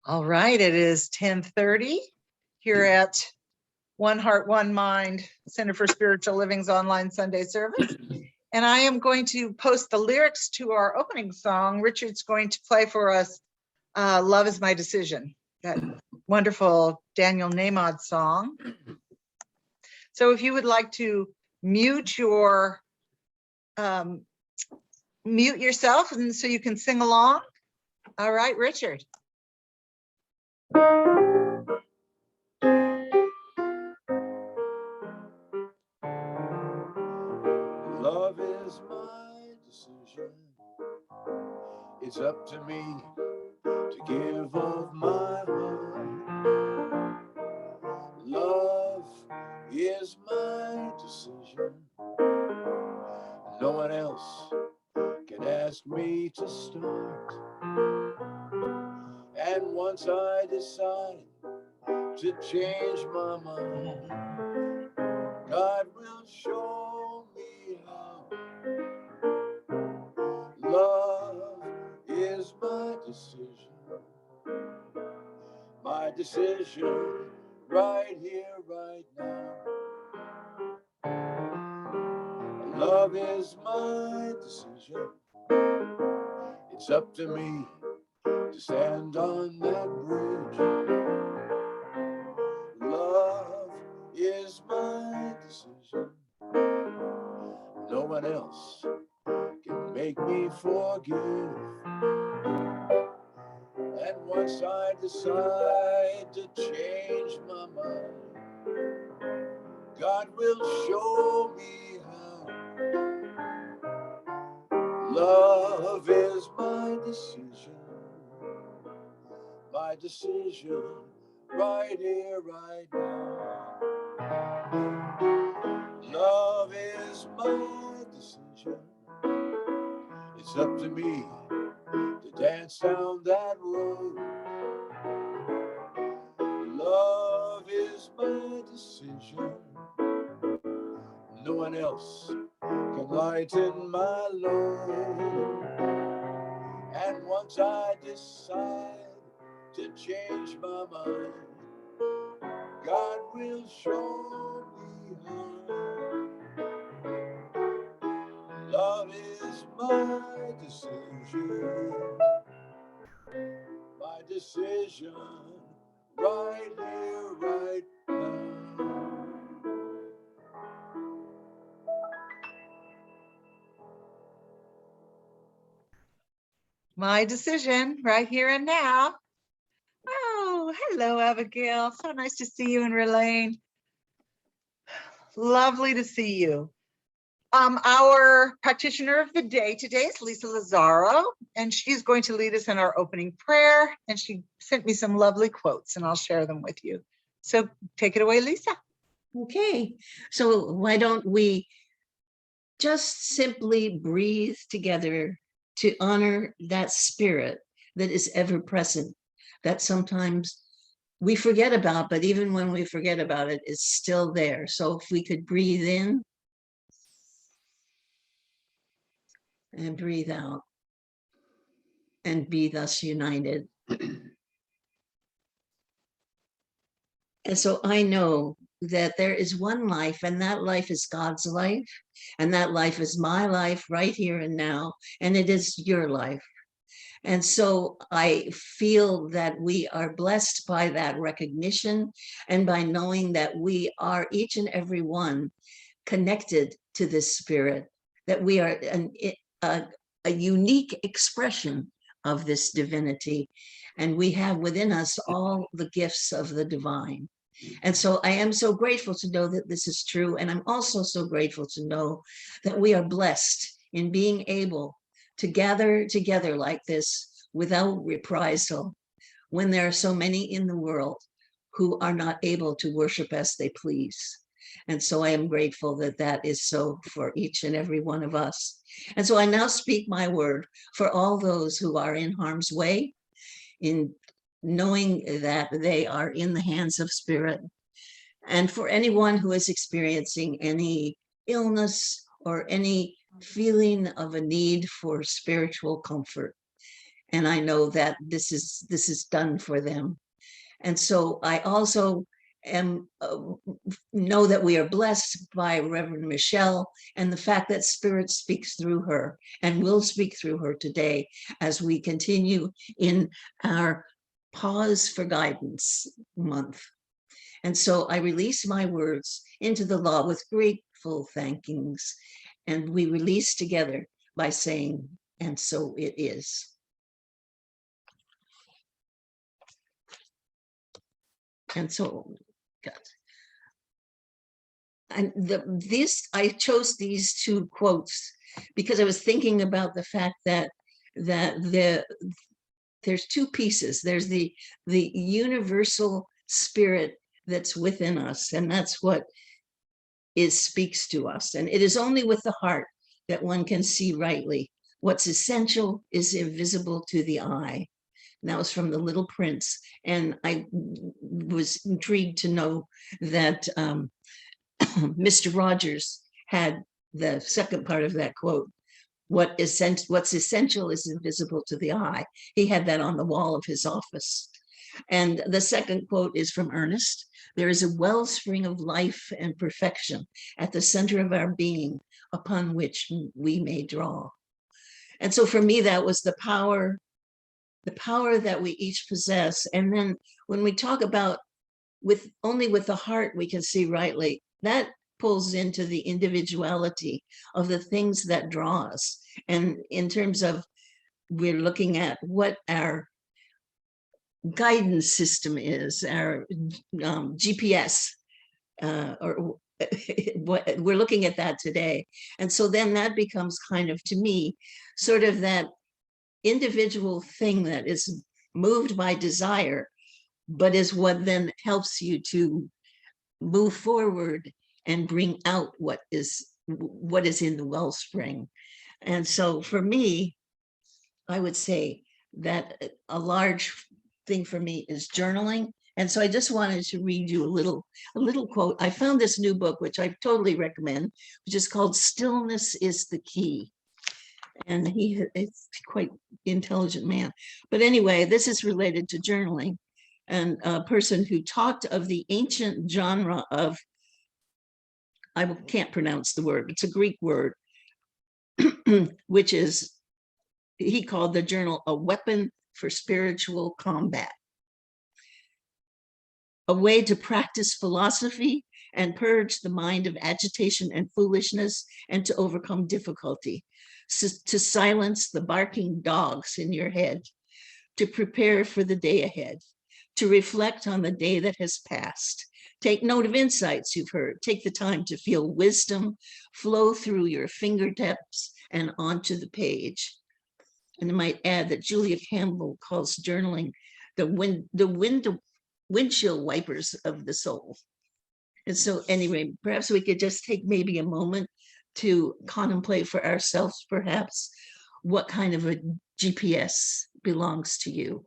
All right, it is 10:30 here at One Heart, One Mind, Center for Spiritual Living's online Sunday service. And I am going to post the lyrics to our opening song. Richard's going to play for us Love Is My Decision, that wonderful Daniel Namod song. So if you would like to mute yourself and so you can sing along. All right, Richard. Love is my decision. It's up to me to give of my heart. Love is my decision. No one else can ask me to start. And once I decide to change my mind, God will show me how. Love is my decision right here, right now. Love is my decision. It's up to me to stand on that bridge. Love is my decision. No one else can make me forgive. And once I decide to change my mind, God will show me how. Love is my decision right here, right now. Love is my decision. It's up to me to dance down that road. Love is my decision. No one else can lighten my load. And once I decide to change my mind, God will show me how. Love is my decision right here, right now. My decision right here and now. Oh, hello, Abigail. So nice to see you and Relaine. Lovely to see you. Our practitioner of the day today is Lissa Lazaro, and she's going to lead us in our opening prayer. And she sent me some lovely quotes, and I'll share them with you. So take it away, Lissa. Okay, so why don't we just simply breathe together to honor that spirit that is ever present, that sometimes we forget about, but even when we forget about it, it's still there. So if we could breathe in and breathe out and be thus united. And so I know that there is one life, and that life is God's life, and that life is my life right here and now, and it is your life. And so I feel that we are blessed by that recognition and by knowing that we are each and every one connected to this spirit, that we are a unique expression of this divinity, and we have within us all the gifts of the divine. And so I am so grateful to know that this is true. And I'm also so grateful to know that we are blessed in being able to gather together like this without reprisal, when there are so many in the world who are not able to worship as they please. And so I am grateful that that is so for each and every one of us. And so I now speak my word for all those who are in harm's way, in knowing that they are in the hands of spirit, and for anyone who is experiencing any illness or any feeling of a need for spiritual comfort. And I know that this is done for them. And so I also am know that we are blessed by Reverend Michelle and the fact that Spirit speaks through her and will speak through her today as we continue in our Pause for Guidance month. And so I release my words into the law with grateful thankings, and we release together by saying, and so it is. And so, God. And I chose these two quotes because I was thinking about the fact that there's two pieces. There's the universal spirit that's within us, and that's what speaks to us. And it is only with the heart that one can see rightly. What's essential is invisible to the eye. And that was from The Little Prince. And I was intrigued to know that Mr. Rogers had the second part of that quote. What's essential is invisible to the eye. He had that on the wall of his office. And the second quote is from Ernest. There is a wellspring of life and perfection at the center of our being upon which we may draw. And so for me, that was the power that we each possess. And then when we talk about only with the heart we can see rightly, that pulls into the individuality of the things that draw us. And in terms of, we're looking at what our guidance system is, our GPS, or what we're looking at that today. And so then that becomes kind of, to me, sort of that individual thing that is moved by desire, but is what then helps you to move forward and bring out what is in the wellspring. And so for me, I would say that a large thing for me is journaling. And so I just wanted to read you a little quote. I found this new book, which I totally recommend, which is called Stillness is the Key. And it's quite intelligent man. But anyway, this is related to journaling. And a person who talked of the ancient genre of, I can't pronounce the word, it's a Greek word, which is, he called the journal a weapon for spiritual combat, a way to practice philosophy and purge the mind of agitation and foolishness, and to overcome difficulty, to silence the barking dogs in your head, to prepare for the day ahead, to reflect on the day that has passed. Take note of insights you've heard. Take the time to feel wisdom flow through your fingertips and onto the page. And I might add that Julia Campbell calls journaling the windshield wipers of the soul. And so anyway, perhaps we could just take maybe a moment to contemplate for ourselves, perhaps, what kind of a GPS belongs to you.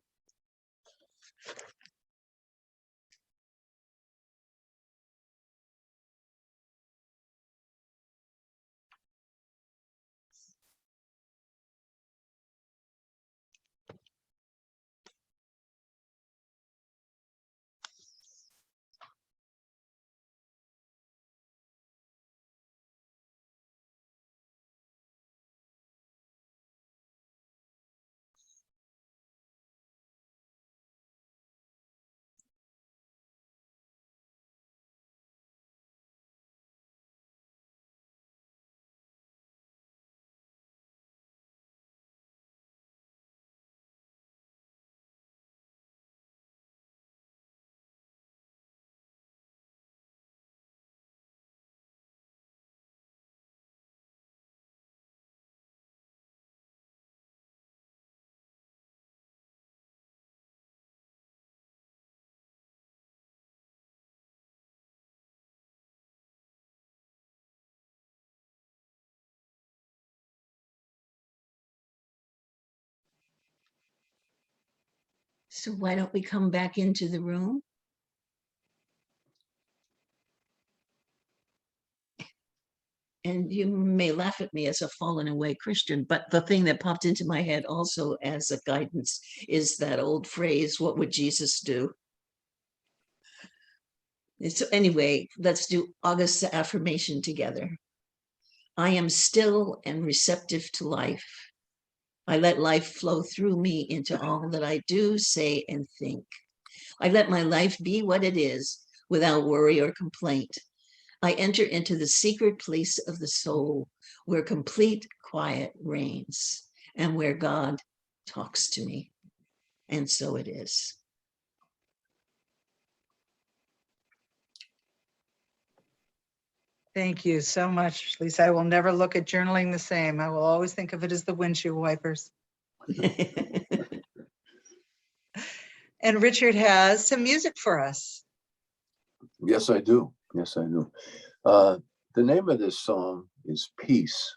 So why don't we come back into the room? and you may laugh at me as a fallen away Christian, but the thing that popped into my head also as a guidance is that old phrase, what would Jesus do? So anyway, let's do August's affirmation together. I am still and receptive to life. I let life flow through me into all that I do, say, and think. I let my life be what it is without worry or complaint. I enter into the secret place of the soul where complete quiet reigns and where God talks to me. And so it is. Thank you so much, Lisa. I will never look at journaling the same. I will always think of it as the windshield wipers. And Richard has some music for us. Yes, I do. Yes, I do. The name of this song is Peace.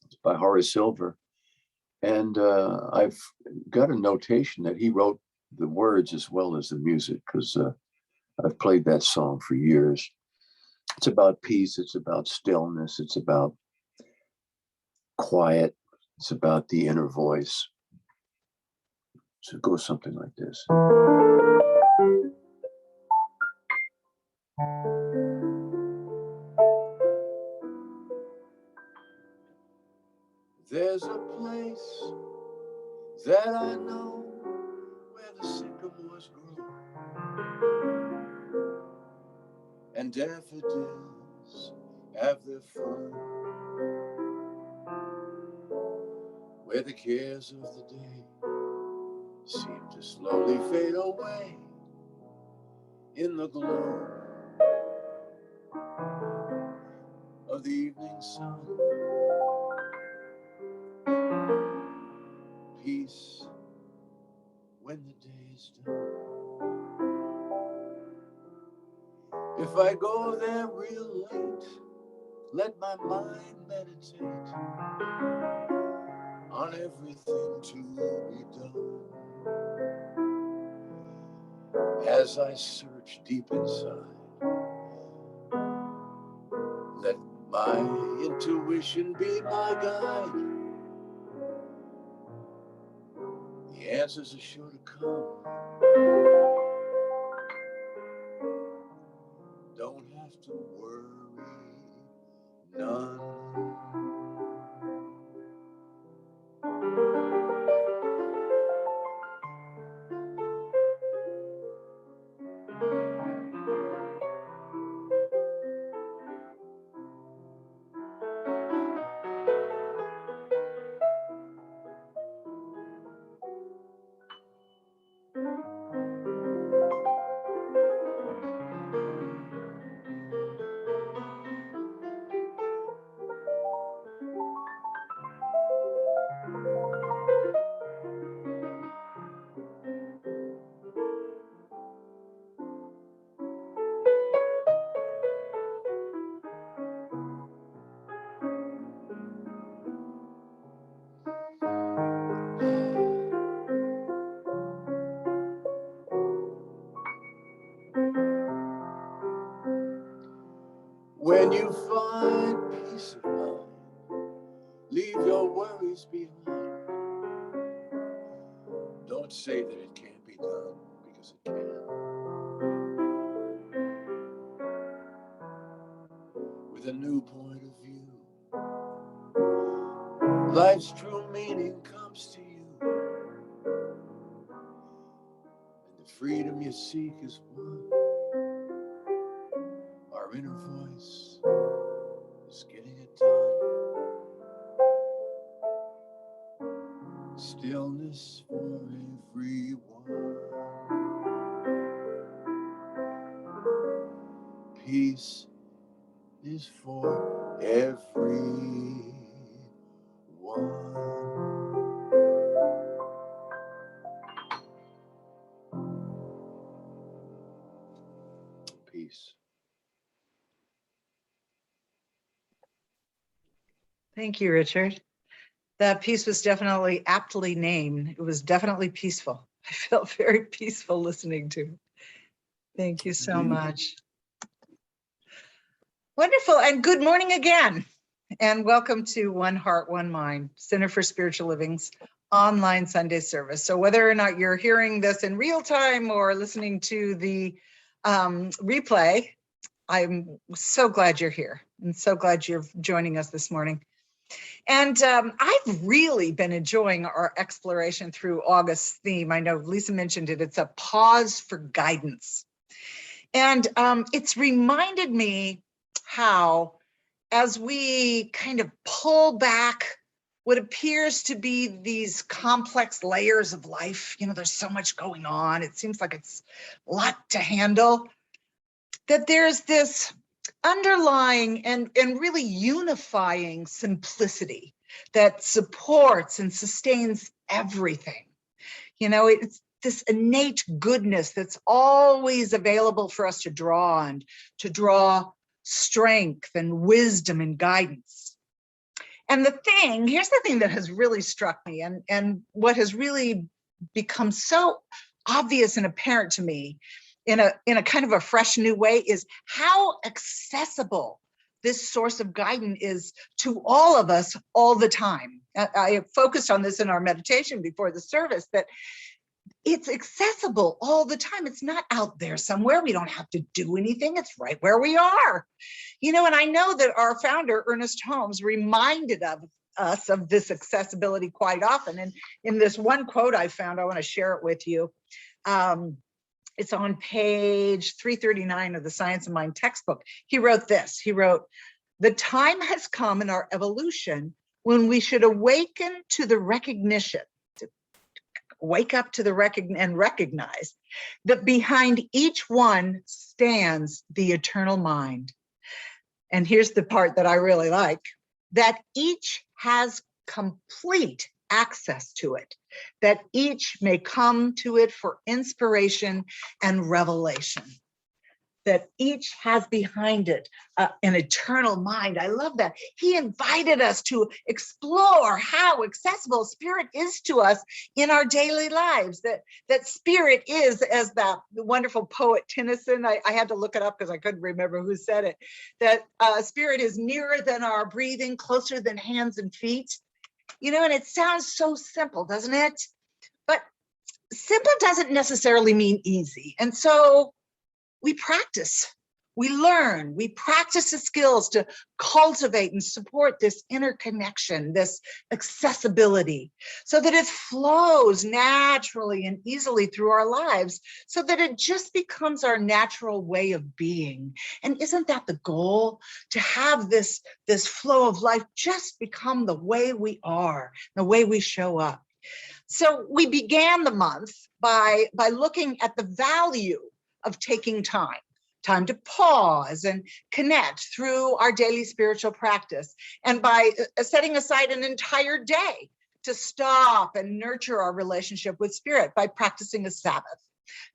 It's by Horace Silver. And I've got a notation that he wrote the words as well as the music, because I've played that song for years. It's about peace. It's about stillness. It's about quiet. It's about the inner voice. So it goes something like this. There's a place that I know where the sycamores grow and daffodils have their fun, where the cares of the day seem to slowly fade away in the glow of the evening sun. Peace when the day is done. If I go there real late, let my mind meditate on everything to be done. As I search deep inside, let my intuition be my guide. The answers are sure to come. Don't have to worry none. When you find peace of mind, leave your worries behind. Don't say that it can't be done, because it can. With a new point of view, life's true meaning comes to you, and the freedom you seek is one. Our inner voice is getting it done. Stillness for everyone. Peace is for everyone. Peace. Thank you, Richard. That piece was definitely aptly named. It was definitely peaceful. I felt very peaceful listening to it. Thank you so much. Wonderful, and good morning again. And welcome to One Heart, One Mind, Center for Spiritual Living's online Sunday service. So whether or not you're hearing this in real time or listening to the replay, I'm so glad you're here and so glad you're joining us this morning. And I've really been enjoying our exploration through August's theme. I know Lissa mentioned it. It's a pause for guidance. And it's reminded me how, as we kind of pull back what appears to be these complex layers of life, there's so much going on. It seems like it's a lot to handle, that there's this underlying and really unifying simplicity that supports and sustains everything. It's this innate goodness that's always available for us to draw on, to draw strength and wisdom and guidance. And here's the thing that has really struck me, and what has really become so obvious and apparent to me in a kind of a fresh new way is how accessible this source of guidance is to all of us all the time. I focused on this in our meditation before the service, that it's accessible all the time. It's not out there somewhere. We don't have to do anything. It's right where we are. And I know that our founder, Ernest Holmes, reminded us of this accessibility quite often. And in this one quote I found, I want to share it with you. It's on page 339 of the Science of Mind textbook. He wrote this. He wrote, "The time has come in our evolution when we should awaken to the recognition, wake up to the and recognize that behind each one stands the eternal mind." And here's the part that I really like, that each has complete access to it, that each may come to it for inspiration and revelation, that each has behind it an eternal mind. I love that. He invited us to explore how accessible spirit is to us in our daily lives, that spirit is, as the wonderful poet Tennyson, I had to look it up because I couldn't remember who said it, that spirit is nearer than our breathing, closer than hands and feet. And it sounds so simple, doesn't it? But simple doesn't necessarily mean easy. And so we practice, we learn, we practice the skills to cultivate and support this interconnection, this accessibility, so that it flows naturally and easily through our lives, so that it just becomes our natural way of being. And isn't that the goal? To have this flow of life just become the way we are, the way we show up. So we began the month by looking at the value of taking time to pause and connect through our daily spiritual practice, and by setting aside an entire day to stop and nurture our relationship with spirit by practicing a Sabbath,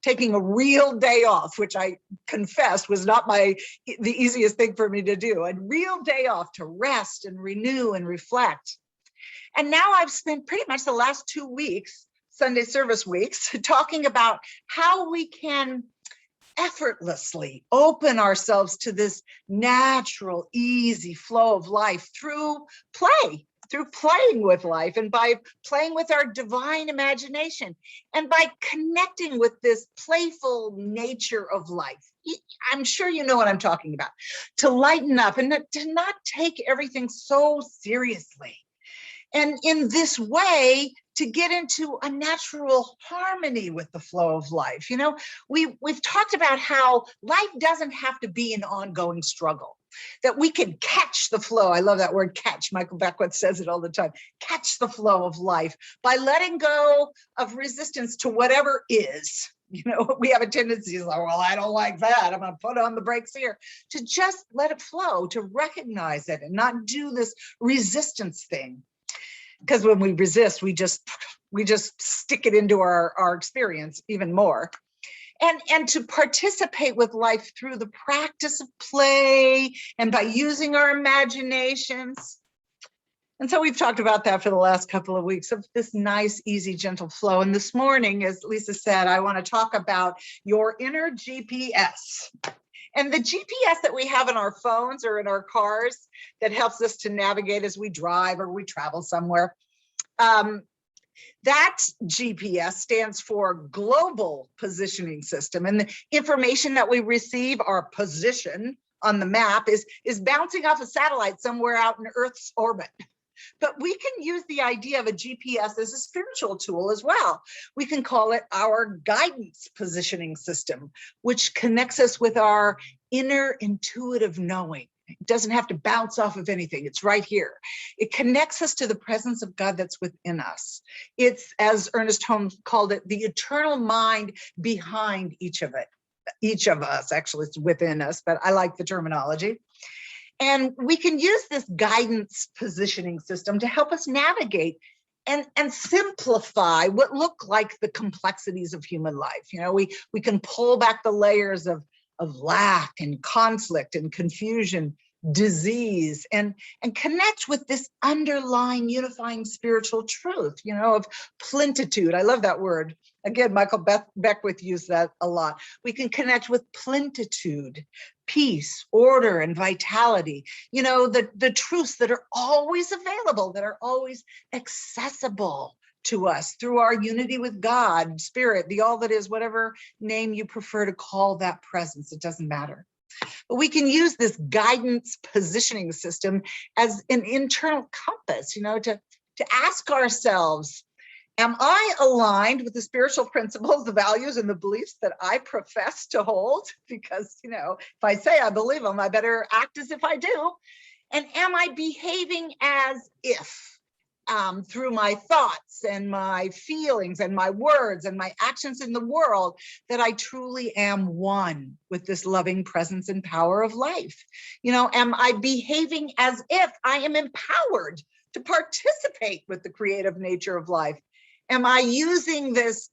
taking a real day off, which I confess was not the easiest thing for me to do, a real day off to rest and renew and reflect. And now I've spent pretty much the last 2 weeks, Sunday service weeks, talking about how we can effortlessly open ourselves to this natural, easy flow of life through play, through playing with life, and by playing with our divine imagination, and by connecting with this playful nature of life. I'm sure you know what I'm talking about. To lighten up and to not take everything so seriously. And in this way, to get into a natural harmony with the flow of life. We've talked about how life doesn't have to be an ongoing struggle, that we can catch the flow. I love that word, catch. Michael Beckwith says it all the time. Catch the flow of life by letting go of resistance to whatever is. We have a tendency to say, well, I don't like that, I'm going to put on the brakes here. To just let it flow, to recognize it and not do this resistance thing. Because when we resist, we just stick it into our experience even more. And to participate with life through the practice of play and by using our imaginations. And so we've talked about that for the last couple of weeks, of this nice, easy, gentle flow. And this morning, as Lissa said, I want to talk about your inner GPS. And the GPS that we have in our phones or in our cars that helps us to navigate as we drive or we travel somewhere, that GPS stands for Global Positioning System. And the information that we receive, our position on the map, is bouncing off a satellite somewhere out in Earth's orbit. But we can use the idea of a GPS as a spiritual tool as well. We can call it our guidance positioning system, which connects us with our inner intuitive knowing. It doesn't have to bounce off of anything. It's right here. It connects us to the presence of God that's within us. It's, as Ernest Holmes called it, the eternal mind behind each of us. Actually, it's within us, but I like the terminology. And we can use this guidance positioning system to help us navigate and simplify what look like the complexities of human life. You know, we can pull back the layers of lack and conflict and confusion, disease, and connect with this underlying unifying spiritual truth, you know, of plenitude. I love that word. Again, Michael Beckwith used that a lot. We can connect with plenitude, peace, order, and vitality. You know, the truths that are always available, that are always accessible to us through our unity with God, Spirit, the all that is, whatever name you prefer to call that presence, it doesn't matter. But we can use this guidance positioning system as an internal compass, you know, to ask ourselves, am I aligned with the spiritual principles, the values, and the beliefs that I profess to hold? Because, you know, if I say I believe them, I better act as if I do. And am I behaving as if, through my thoughts and my feelings and my words and my actions in the world, that I truly am one with this loving presence and power of life? You know, am I behaving as if I am empowered to participate with the creative nature of life? Am I using this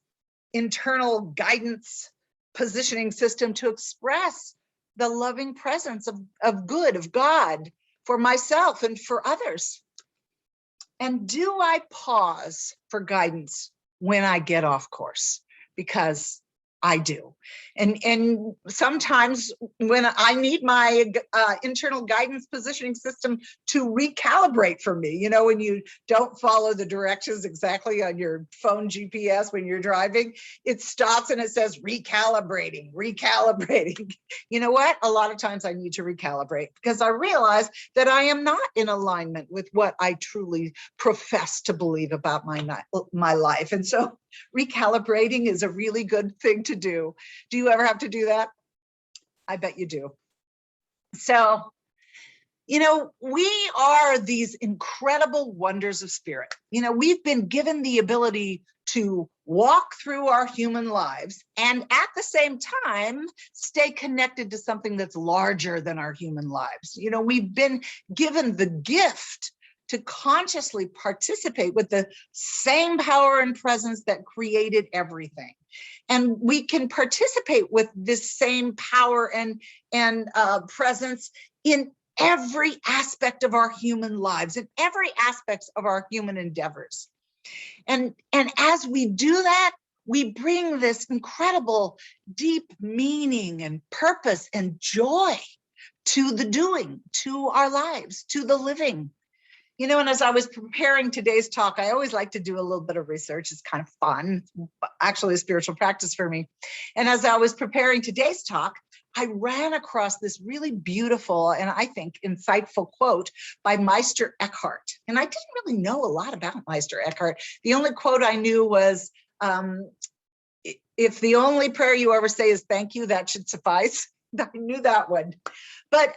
internal guidance positioning system to express the loving presence of good, of God, for myself and for others? And do I pause for guidance when I get off course? Because I do. And sometimes when I need my internal guidance positioning system to recalibrate for me, you know, when you don't follow the directions exactly on your phone GPS when you're driving, it stops and it says recalibrating. You know what? A lot of times I need to recalibrate because I realize that I am not in alignment with what I truly profess to believe about my life. And so recalibrating is a really good thing to do. Do you ever have to do that? I bet you do. So, you know, we are these incredible wonders of spirit. You know, we've been given the ability to walk through our human lives and at the same time stay connected to something that's larger than our human lives. You know, we've been given the gift to consciously participate with the same power and presence that created everything. And we can participate with this same power and presence in every aspect of our human lives, in every aspect of our human endeavors. And as we do that, we bring this incredible deep meaning and purpose and joy to the doing, to our lives, to the living. You know, and as I was preparing today's talk, I always like to do a little bit of research. It's kind of fun, actually a spiritual practice for me. And as I was preparing today's talk, I ran across this really beautiful and I think insightful quote by Meister Eckhart. And I didn't really know a lot about Meister Eckhart. The only quote I knew was, if the only prayer you ever say is thank you, that should suffice. I knew that one. But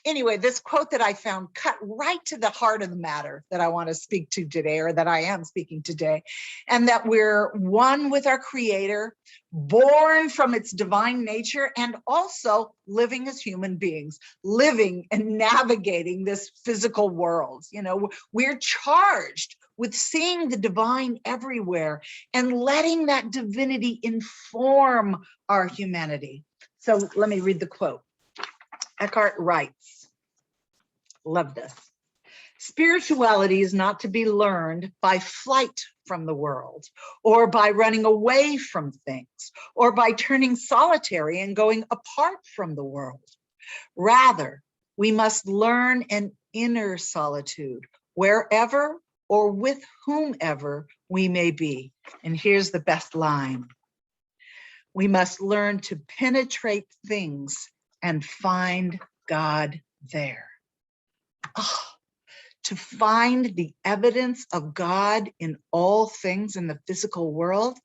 anyway, this quote that I found cut right to the heart of the matter that I want to speak to today, or that I am speaking today, and that we're one with our Creator, born from its divine nature, and also living as human beings, living and navigating this physical world. You know, we're charged with seeing the divine everywhere and letting that divinity inform our humanity. So let me read the quote. Eckhart writes, love this. Spirituality is not to be learned by flight from the world, or by running away from things, or by turning solitary and going apart from the world. Rather, we must learn an inner solitude wherever or with whomever we may be. And here's the best line. We must learn to penetrate things and find God there. Oh, to find the evidence of God in all things in the physical world,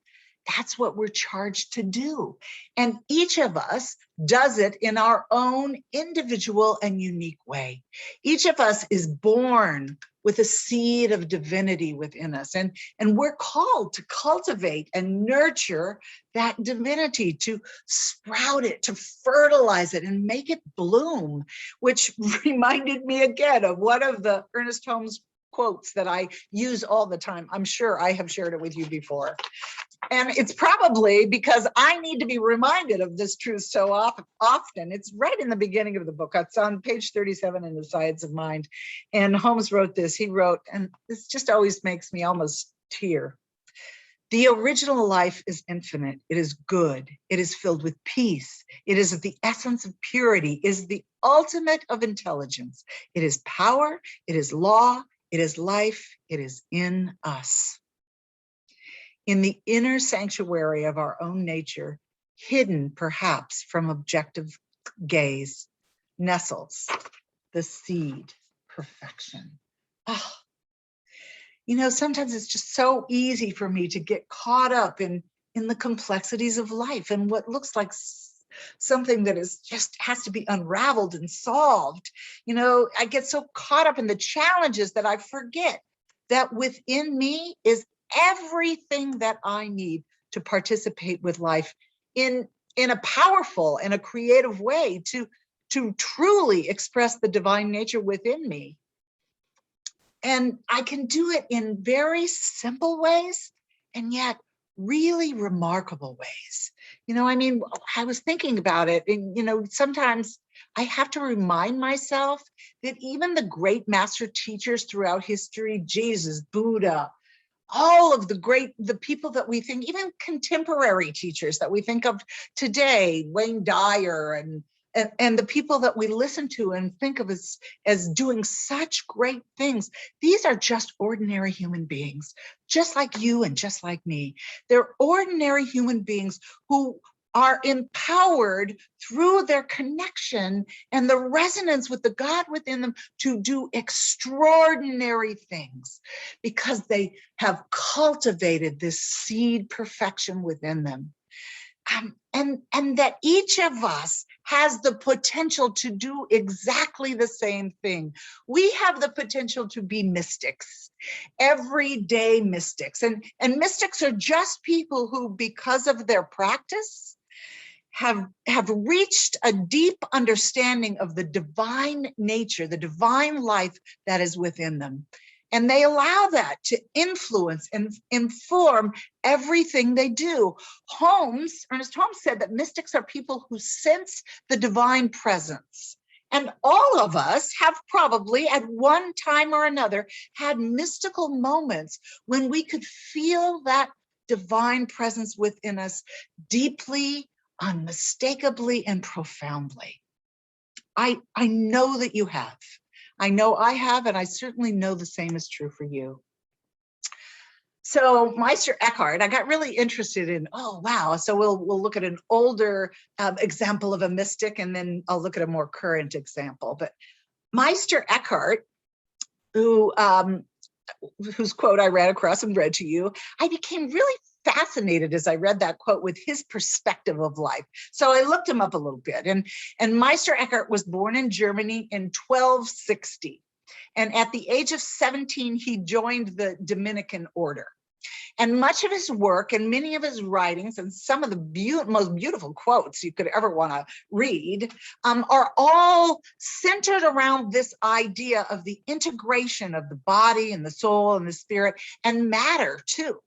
that's what we're charged to do. And each of us does it in our own individual and unique way. Each of us is born with a seed of divinity within us. And we're called to cultivate and nurture that divinity, to sprout it, to fertilize it and make it bloom, which reminded me again of one of the Ernest Holmes quotes that I use all the time. I'm sure I have shared it with you before. And it's probably because I need to be reminded of this truth so often. It's right in the beginning of the book. It's on page 37 in the Science of Mind. And Holmes wrote this. He wrote, and this just always makes me almost tear. The original life is infinite. It is good. It is filled with peace. It is the essence of purity. It is the ultimate of intelligence. It is power. It is law. It is life. It is in us. In the inner sanctuary of our own nature, hidden perhaps from objective gaze, nestles the seed perfection. Oh, you know, sometimes it's just so easy for me to get caught up in the complexities of life and what looks like something that is just has to be unraveled and solved. You know, I get so caught up in the challenges that I forget that within me is everything that I need to participate with life in a powerful and a creative way to truly express the divine nature within me. And I can do it in very simple ways and yet really remarkable ways. You know, I mean, I was thinking about it and, you know, sometimes I have to remind myself that even the great master teachers throughout history, Jesus, Buddha, all of the people that we think, even contemporary teachers that we think of today, Wayne Dyer and the people that we listen to and think of as doing such great things, these are just ordinary human beings, just like you and just like me. They're ordinary human beings who are empowered through their connection and the resonance with the God within them to do extraordinary things because they have cultivated this seed perfection within them. And that each of us has the potential to do exactly the same thing. We have the potential to be mystics, everyday mystics. And mystics are just people who, because of their practice, have reached a deep understanding of the divine nature, the divine life that is within them. And they allow that to influence and inform everything they do. Ernest Holmes said that mystics are people who sense the divine presence. And all of us have probably at one time or another had mystical moments when we could feel that divine presence within us deeply, unmistakably, and profoundly. I know that you have. I know I have, and I certainly know the same is true for you. So Meister Eckhart, I got really interested in, oh, wow. So we'll look at an older example of a mystic, and then I'll look at a more current example. But Meister Eckhart, whose quote I ran across and read to you, I became really fascinated as I read that quote with his perspective of life. So I looked him up a little bit. And Meister Eckhart was born in Germany in 1260. And at the age of 17, he joined the Dominican order. And much of his work and many of his writings and some of the most beautiful quotes you could ever want to read are all centered around this idea of the integration of the body and the soul and the spirit and matter too,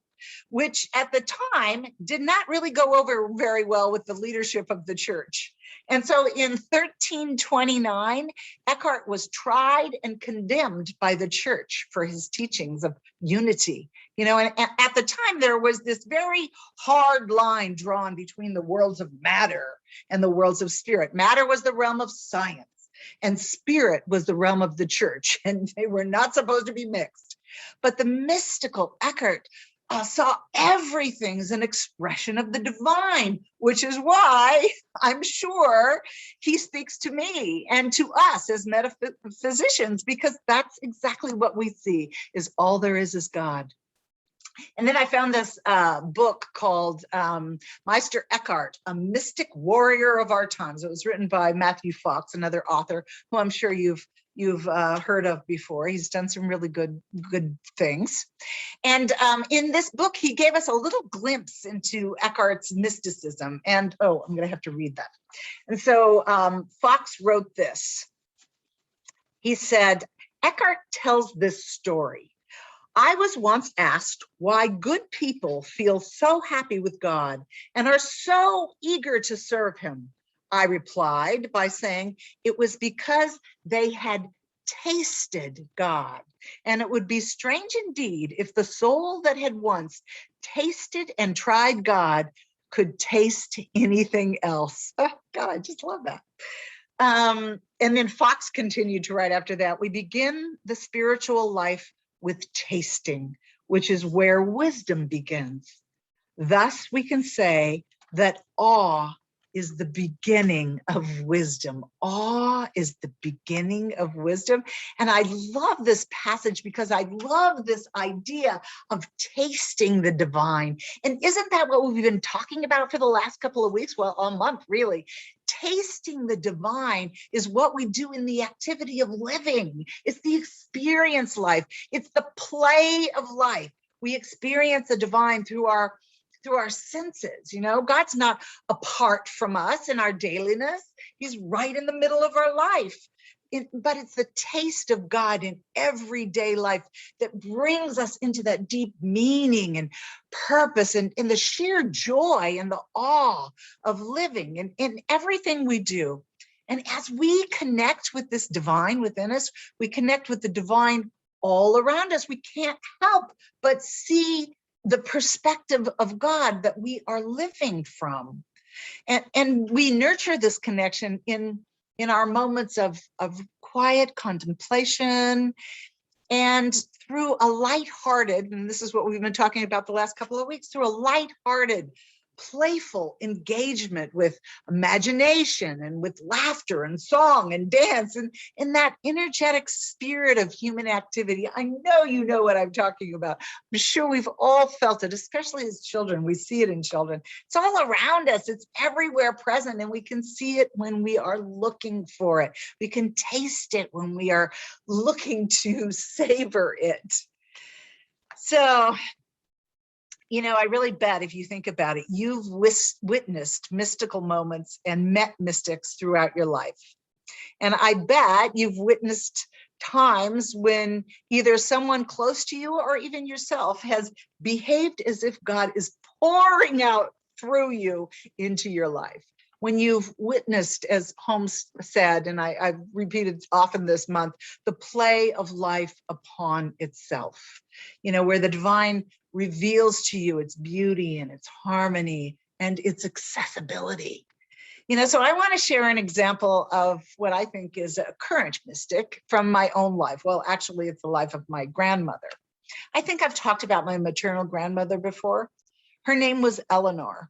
which at the time did not really go over very well with the leadership of the church. And so in 1329, Eckhart was tried and condemned by the church for his teachings of unity. You know, and at the time, there was this very hard line drawn between the worlds of matter and the worlds of spirit. Matter was the realm of science, and spirit was the realm of the church, and they were not supposed to be mixed. But the mystical Eckhart saw everything as an expression of the divine, which is why I'm sure he speaks to me and to us as metaphysicians, because that's exactly what we see, is all there is God. And then I found this book called Meister Eckhart, A Mystic Warrior of Our Times. It was written by Matthew Fox, another author who I'm sure you've heard of before. He's done some really good things. And in this book, he gave us a little glimpse into Eckhart's mysticism. And I'm going to have to read that. And so Fox wrote this. He said, Eckhart tells this story. I was once asked why good people feel so happy with God and are so eager to serve him. I replied by saying it was because they had tasted God. And it would be strange indeed if the soul that had once tasted and tried God could taste anything else. Oh, God, I just love that. And then Fox continued to write after that. We begin the spiritual life with tasting, which is where wisdom begins. Thus, we can say that awe is the beginning of wisdom. Awe is the beginning of wisdom. And I love this passage because I love this idea of tasting the divine. And isn't that what we've been talking about for the last couple of weeks? Well, a month, really. Tasting the divine is what we do in the activity of living. It's the experience life. It's the play of life. We experience the divine through our senses. You know, God's not apart from us in our dailiness. He's right in the middle of our life. But it's the taste of God in everyday life that brings us into that deep meaning and purpose and the sheer joy and the awe of living in everything we do. And as we connect with this divine within us, we connect with the divine all around us. We can't help but see the perspective of God that we are living from. And we nurture this connection in our moments of quiet contemplation and through a lighthearted, and this is what we've been talking about the last couple of weeks, through a lighthearted, playful engagement with imagination and with laughter and song and dance and in that energetic spirit of human activity. I know you know what I'm talking about. I'm sure we've all felt it, especially as children. We see it in children. It's all around us. It's everywhere present, and we can see it when we are looking for it. We can taste it when we are looking to savor it. So, you know, I really bet if you think about it, you've witnessed mystical moments and met mystics throughout your life. And I bet you've witnessed times when either someone close to you or even yourself has behaved as if God is pouring out through you into your life. When you've witnessed, as Holmes said, and I've repeated often this month, the play of life upon itself, you know, where the divine reveals to you its beauty and its harmony and its accessibility. You know, so I want to share an example of what I think is a current mystic from my own life. Well, actually, it's the life of my grandmother. I think I've talked about my maternal grandmother before. Her name was Eleanor.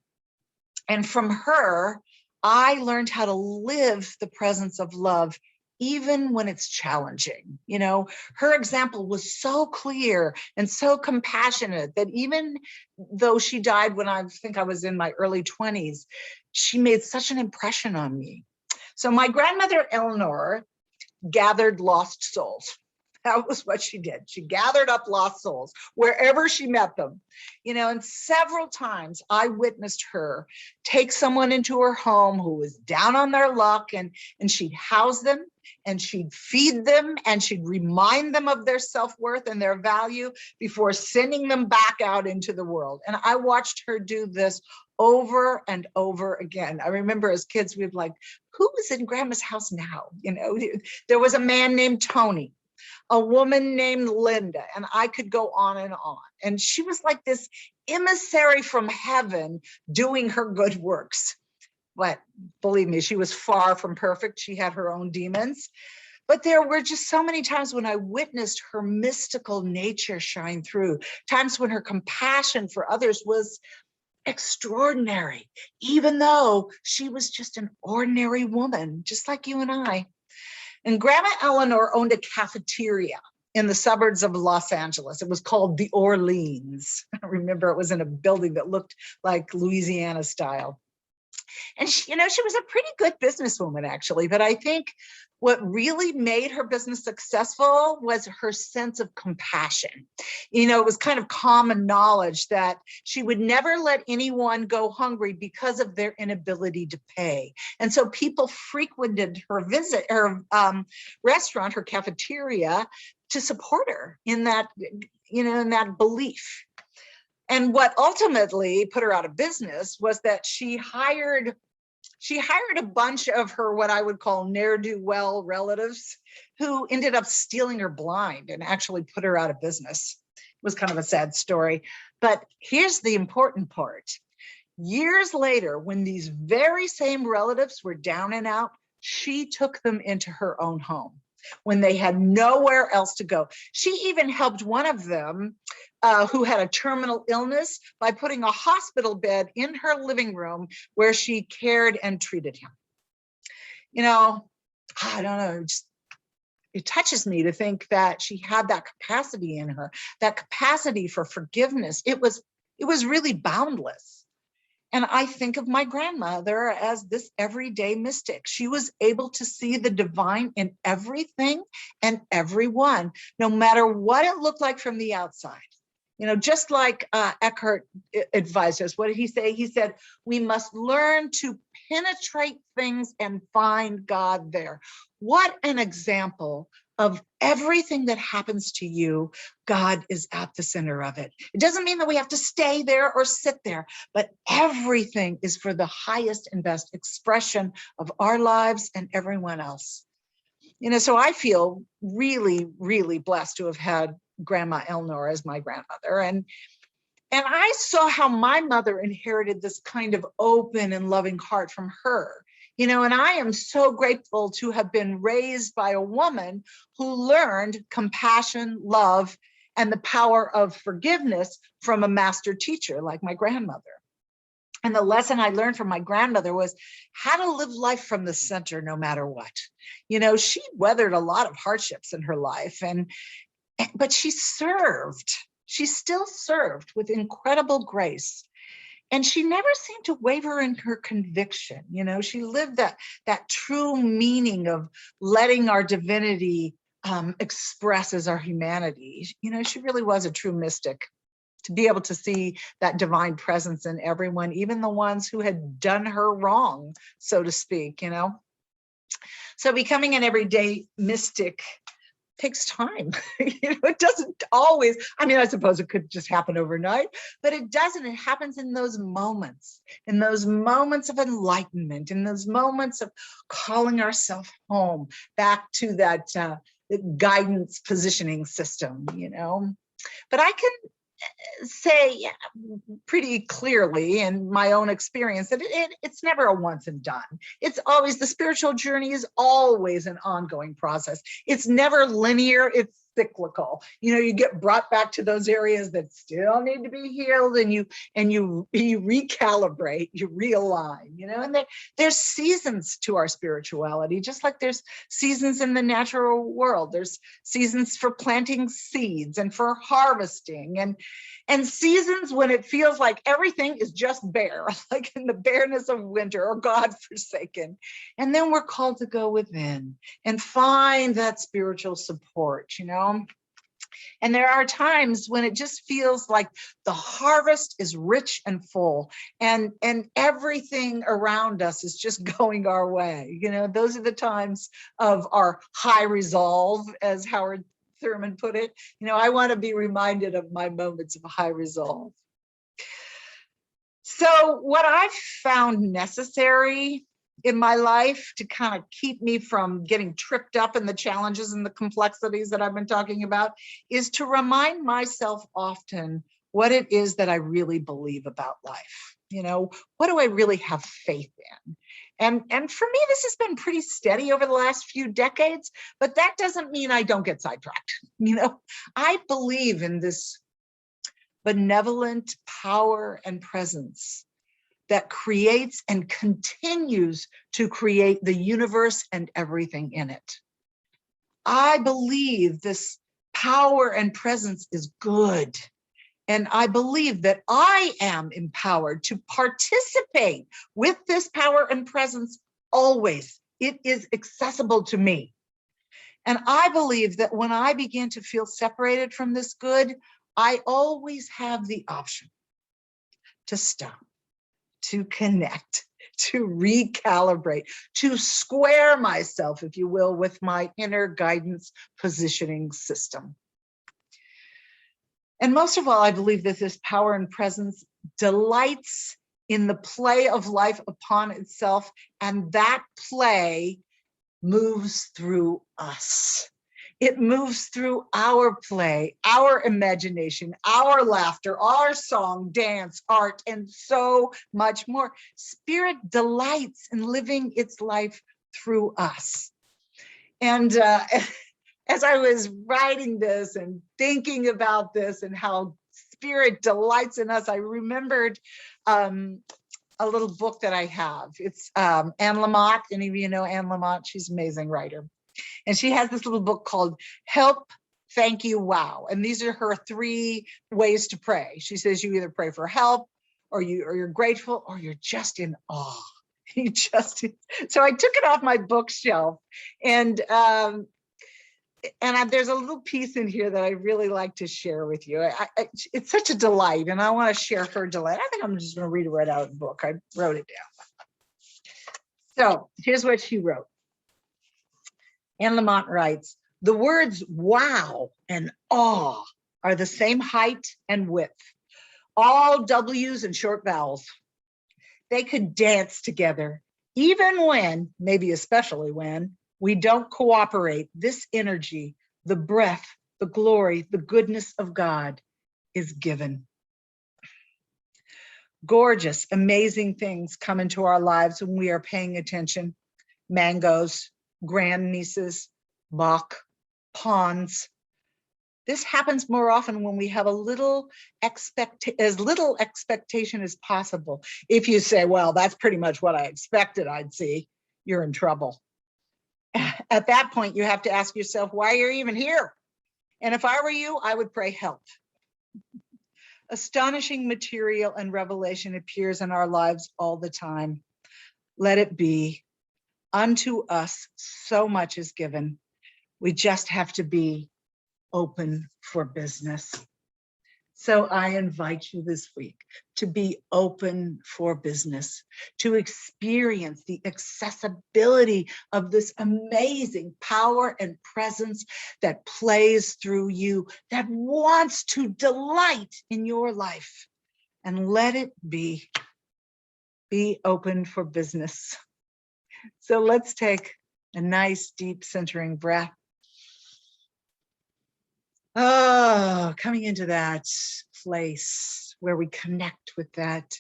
And from her, I learned how to live the presence of love even when it's challenging. You know, her example was so clear and so compassionate that even though she died when I think I was in my early 20s, she made such an impression on me. So my grandmother, Eleanor, gathered lost souls. That was what she did. She gathered up lost souls wherever she met them, and several times I witnessed her take someone into her home who was down on their luck, and she'd house them and she'd feed them and she'd remind them of their self-worth and their value before sending them back out into the world. And I watched her do this over and over again. I remember as kids, we'd like, who is in grandma's house now? There was a man named Tony, a woman named Linda, and I could go on and on. And she was like this emissary from heaven doing her good works. But believe me, she was far from perfect. She had her own demons. But there were just so many times when I witnessed her mystical nature shine through, times when her compassion for others was extraordinary, even though she was just an ordinary woman, just like you and I. And Grandma Eleanor owned a cafeteria in the suburbs of Los Angeles. It was called the Orleans. I remember it was in a building that looked like Louisiana style. And she was a pretty good businesswoman, actually. But I think what really made her business successful was her sense of compassion. It was kind of common knowledge that she would never let anyone go hungry because of their inability to pay. And so people frequented her restaurant, her cafeteria, to support her in that, in that belief. And what ultimately put her out of business was that she hired a bunch of her, what I would call ne'er-do-well relatives, who ended up stealing her blind and actually put her out of business. It was kind of a sad story. But here's the important part. Years later, when these very same relatives were down and out, she took them into her own home when they had nowhere else to go. She even helped one of them who had a terminal illness by putting a hospital bed in her living room where she cared and treated him. I don't know, it touches me to think that she had that capacity in her, that capacity for forgiveness. It was really boundless. And I think of my grandmother as this everyday mystic. She was able to see the divine in everything and everyone, no matter what it looked like from the outside. Just like Eckhart advised us, what did he say? He said, we must learn to penetrate things and find God there. What an example of everything that happens to you. God is at the center of it. It doesn't mean that we have to stay there or sit there, but everything is for the highest and best expression of our lives and everyone else. So I feel really, really blessed to have had Grandma Eleanor as my grandmother. And I saw how my mother inherited this kind of open and loving heart from her. And I am so grateful to have been raised by a woman who learned compassion, love, and the power of forgiveness from a master teacher like my grandmother. And the lesson I learned from my grandmother was how to live life from the center no matter what. She weathered a lot of hardships in her life, but she served. She still served with incredible grace. And she never seemed to waver in her conviction. She lived that true meaning of letting our divinity express as our humanity. She really was a true mystic, to be able to see that divine presence in everyone, even the ones who had done her wrong, so to speak. So becoming an everyday mystic takes time. It doesn't always, I suppose it could just happen overnight, but it doesn't. It happens in those moments of enlightenment, in those moments of calling ourselves home, back to that guidance positioning system, But I can say pretty clearly in my own experience that it's never a once and done. It's always, the spiritual journey is always an ongoing process. It's never linear, it's cyclical. You get brought back to those areas that still need to be healed, and you recalibrate, you realign, and there's seasons to our spirituality, just like there's seasons in the natural world. There's seasons for planting seeds and for harvesting, and seasons when it feels like everything is just bare, like in the bareness of winter or God-forsaken. And then we're called to go within and find that spiritual support, know. And there are times when it just feels like the harvest is rich and full, and everything around us is just going our way. You know, those are the times of our high resolve, as Howard Thurman put it. You know, I want to be reminded of my moments of high resolve. So what I've found necessary in my life to kind of keep me from getting tripped up in the challenges and the complexities that I've been talking about is to remind myself often what it is that I really believe about life. You know, what do I really have faith in? And for me, this has been pretty steady over the last few decades, but that doesn't mean I don't get sidetracked. You know, I believe in this benevolent power and presence that creates and continues to create the universe and everything in it. I believe this power and presence is good. And I believe that I am empowered to participate with this power and presence always. It is accessible to me. And I believe that when I begin to feel separated from this good, I always have the option to stop, to connect, to recalibrate, to square myself, if you will, with my inner guidance positioning system. And most of all, I believe that this power and presence delights in the play of life upon itself, and that play moves through us. It moves through our play, our imagination, our laughter, our song, dance, art, and so much more. Spirit delights in living its life through us. And as I was writing this and thinking about this and how Spirit delights in us, I remembered a little book that I have. It's Anne Lamott. Any of you know Anne Lamott? She's an amazing writer. And she has this little book called Help, Thank You, Wow. And these are her 3 ways to pray. She says you either pray for help, or you're grateful, or you're just in awe. So I took it off my bookshelf, and there's a little piece in here that I really like to share with you. It's such a delight, and I want to share her delight. I think I'm just going to read it right out of the book. I wrote it down. So here's what she wrote. Anne Lamott writes, the words wow and awe are the same height and width, all W's and short vowels. They could dance together, even when, maybe especially when, we don't cooperate. This energy, the breath, the glory, the goodness of God is given. Gorgeous, amazing things come into our lives when we are paying attention. Mangoes, grandnieces, Bach, pawns. This happens more often when we have as little expectation as possible. If you say, well, that's pretty much what I expected I'd see, you're in trouble. At that point, you have to ask yourself why you're even here. And if I were you, I would pray help. Astonishing material and revelation appears in our lives all the time. Let it be. Unto us, so much is given. We just have to be open for business. So I invite you this week to be open for business, to experience the accessibility of this amazing power and presence that plays through you, that wants to delight in your life. And let it be open for business. So let's take a nice deep centering breath. Oh, coming into that place where we connect with that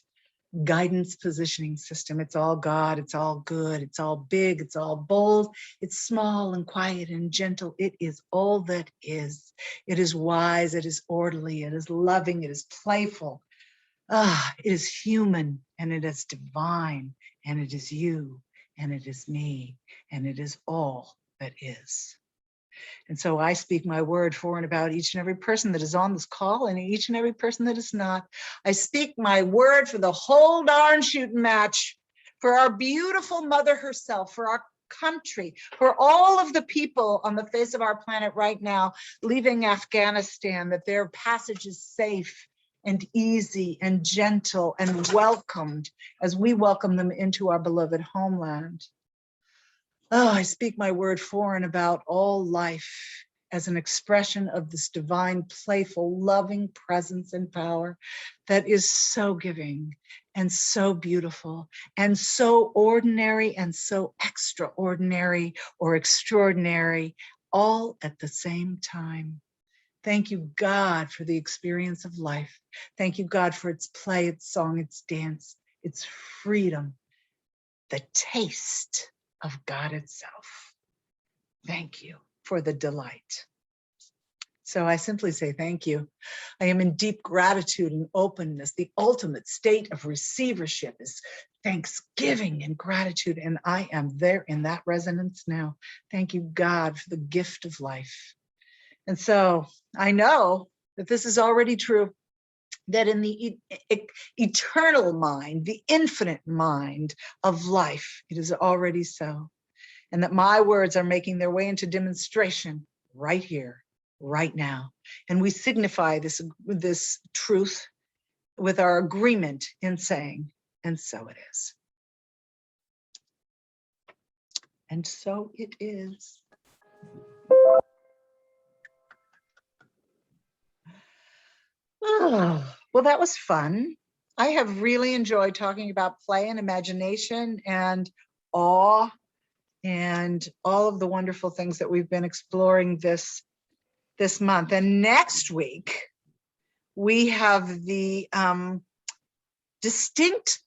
guidance positioning system. It's all God, it's all good, it's all big, it's all bold, it's small and quiet and gentle. It is all that is. It is wise, it is orderly, it is loving, it is playful. It is human, and it is divine, and it is you, and it is me, and it is all that is. And so I speak my word for and about each and every person that is on this call and each and every person that is not. I speak my word for the whole darn shooting match, for our beautiful mother herself, for our country, for all of the people on the face of our planet right now leaving Afghanistan, that their passage is safe and easy and gentle and welcomed as we welcome them into our beloved homeland. Oh, I speak my word for and about all life as an expression of this divine, playful, loving presence and power that is so giving and so beautiful and so ordinary and so extraordinary or extraordinary, all at the same time. Thank you, God, for the experience of life. Thank you, God, for its play, its song, its dance, its freedom, the taste of God itself. Thank you for the delight. So I simply say thank you. I am in deep gratitude and openness. The ultimate state of receivership is thanksgiving and gratitude, and I am there in that resonance now. Thank you, God, for the gift of life. And so I know that this is already true, that in the eternal mind, the infinite mind of life, it is already so. And that my words are making their way into demonstration right here, right now. And we signify this truth with our agreement in saying, and so it is. And so it is. Oh, well, that was fun. I have really enjoyed talking about play and imagination and awe and all of the wonderful things that we've been exploring this month. And next week, we have the distinct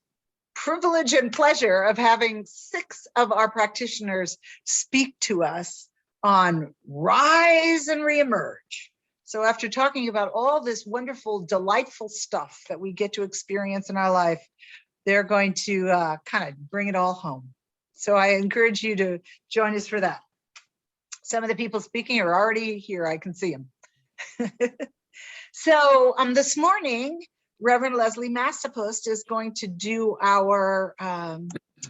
privilege and pleasure of having 6 of our practitioners speak to us on Rise and Reemerge. So after talking about all this wonderful, delightful stuff that we get to experience in our life, they're going to kind of bring it all home. So I encourage you to join us for that. Some of the people speaking are already here. I can see them. So this morning, Reverend Leslie Massapust is going to do our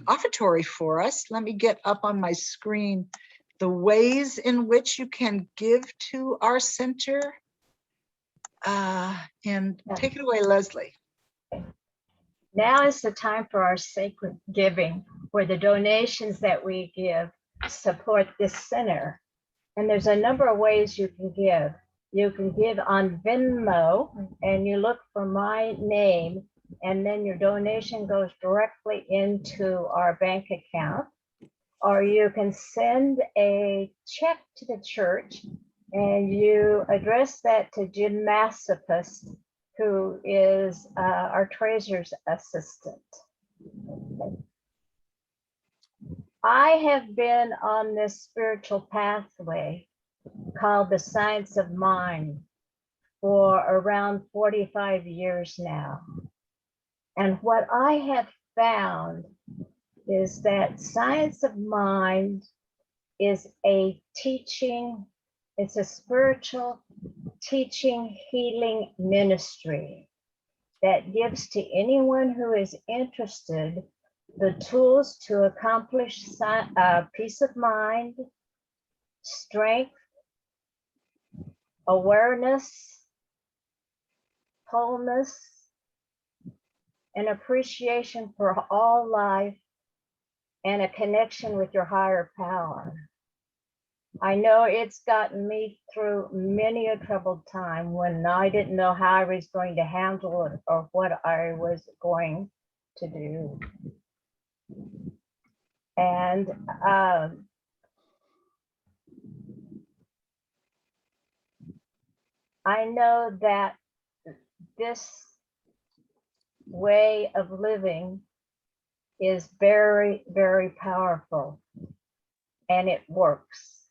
offertory for us. Let me get up on my screen the ways in which you can give to our center. And take it away, Leslie. Now is the time for our sacred giving, where the donations that we give support this center. And there's a number of ways you can give. You can give on Venmo, and you look for my name, and then your donation goes directly into our bank account. Or you can send a check to the church, and you address that to Jim Massapus, who is our treasurer's assistant. I have been on this spiritual pathway called the Science of Mind for around 45 years now. And what I have found is that Science of Mind is a teaching, it's a spiritual teaching, healing ministry that gives to anyone who is interested the tools to accomplish peace of mind, strength, awareness, wholeness, and appreciation for all life, and a connection with your higher power. I know it's gotten me through many a troubled time when I didn't know how I was going to handle it or what I was going to do. And I know that this way of living is very, very powerful, and it works.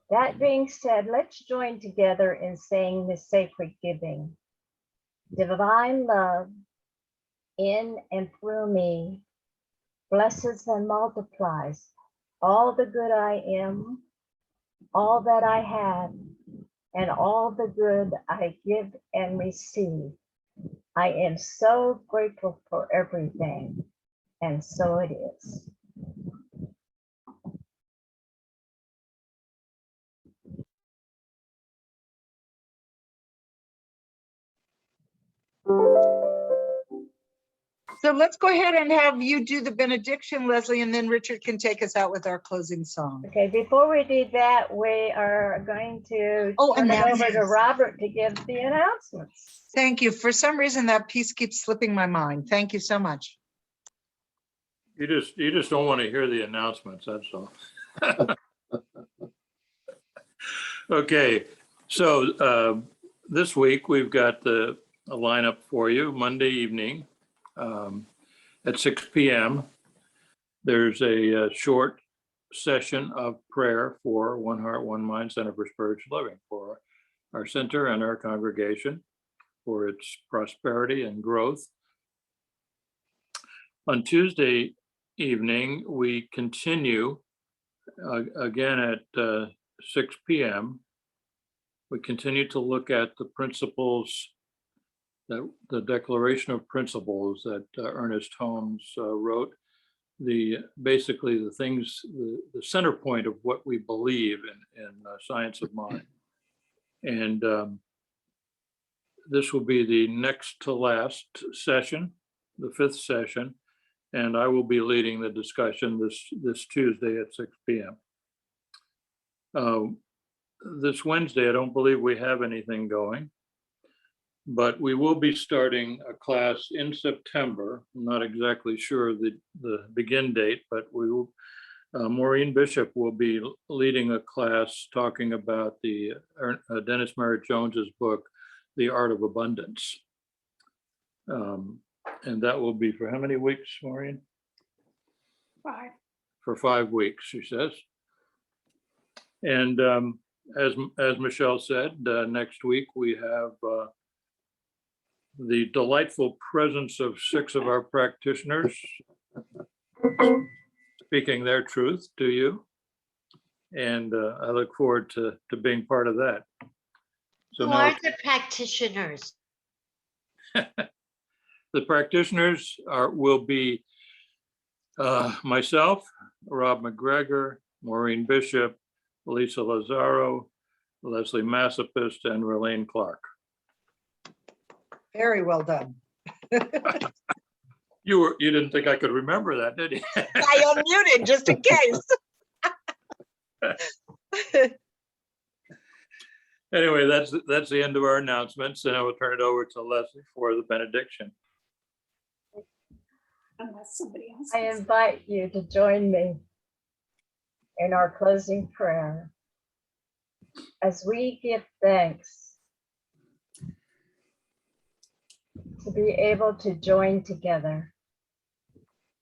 That being said, let's join together in saying the sacred giving. Divine love in and through me blesses and multiplies all the good I am, all that I have, and all the good I give and receive. I am so grateful for everything, and so it is. So let's go ahead and have you do the benediction, Leslie, and then Richard can take us out with our closing song. Okay, before we do that, we are going to Oh, turn it over to announcements. Robert to give the announcements. Thank you. For some reason, that piece keeps slipping my mind. Thank you so much. You just don't want to hear the announcements, that's all. Okay, so this week we've got a lineup for you. Monday evening at 6 p.m. There's a short session of prayer for One Heart, One Mind Center for Spiritual Living, for our center and our congregation, for its prosperity and growth. On Tuesday evening, we continue again at 6 p.m. We continue to look at the principles, that the Declaration of Principles that Ernest Holmes wrote. Basically the things, the center point of what we believe in science of mind. And this will be the next to last session, the 5th session. And I will be leading the discussion this Tuesday at 6 p.m. This Wednesday, I don't believe we have anything going, but we will be starting a class in September. I'm not exactly sure the begin date, but we will. Maureen Bishop will be leading a class talking about the Dennis Merritt Jones's book, The Art of Abundance. And that will be for how many weeks, Maureen? 5. For 5 weeks, she says. And as Michelle said, next week we have the delightful presence of 6 of our practitioners speaking their truth to you. And I look forward to being part of that. So Who now are the practitioners? the practitioners will be myself, Rob McGregor, Maureen Bishop, Lissa Lazaro, Leslie Massapist, and Relaine Clark. Very well done. You didn't think I could remember that, did you? I unmuted just in case. Anyway, that's the end of our announcements, and I will turn it over to Leslie for the benediction. Unless somebody else. I invite you to join me in our closing prayer as we give thanks to be able to join together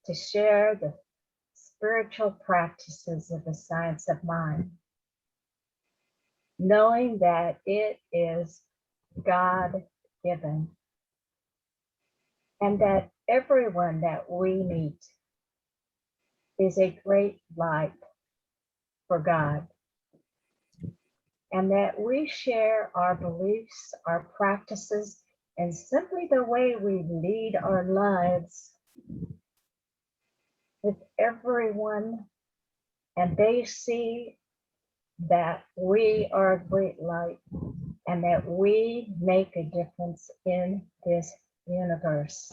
to share the spiritual practices of the science of mind, knowing that it is God-given and that everyone that we meet is a great light for God, and that we share our beliefs, our practices, and simply the way we lead our lives with everyone, and they see that we are a great light and that we make a difference in this universe.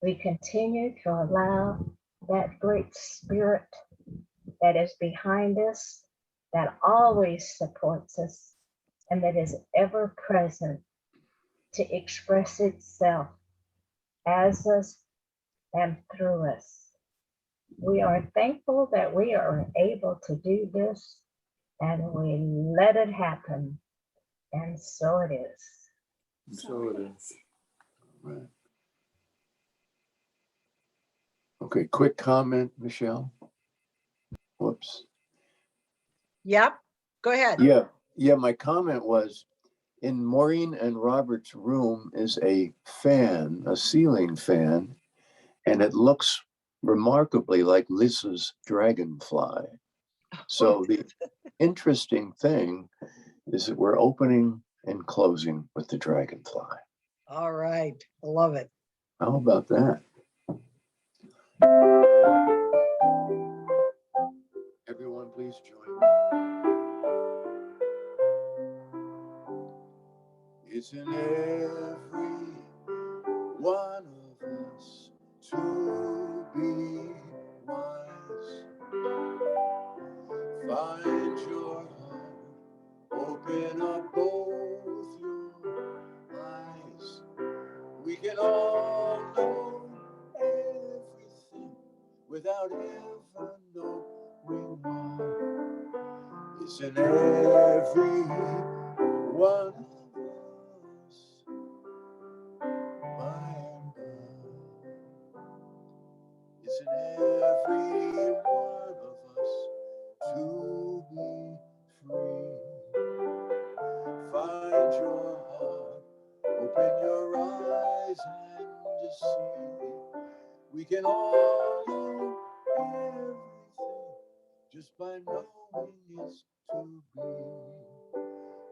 We continue to allow that great spirit that is behind us, that always supports us, and that is ever present to express itself as us and through us. We are thankful that we are able to do this, and we let it happen. And so it is. So it is. Right. Okay, quick comment, Michelle. Whoops. Yep, go ahead. Yeah, my comment was, in Maureen and Robert's room is a fan, a ceiling fan, and it looks remarkably like Lissa's dragonfly. So the interesting thing is that we're opening and closing with the dragonfly. All right, I love it. How about that? Everyone, please join me. It's in every one of us to be wise. Find your heart, open up both your eyes. We can all know everything without ever knowing why. It's in every one of us, my God. It's in every one of us to be free. Find your heart, open your eyes and see. We can all know everything just by knowing it's to be.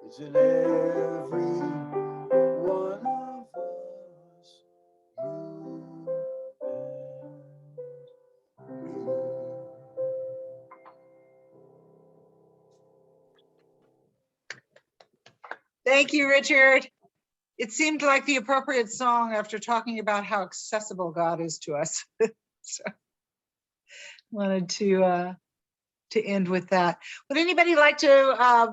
It's in every one of us, you and me. Thank you, Richard. It seemed like the appropriate song after talking about how accessible God is to us. So wanted to end with that. Would anybody like to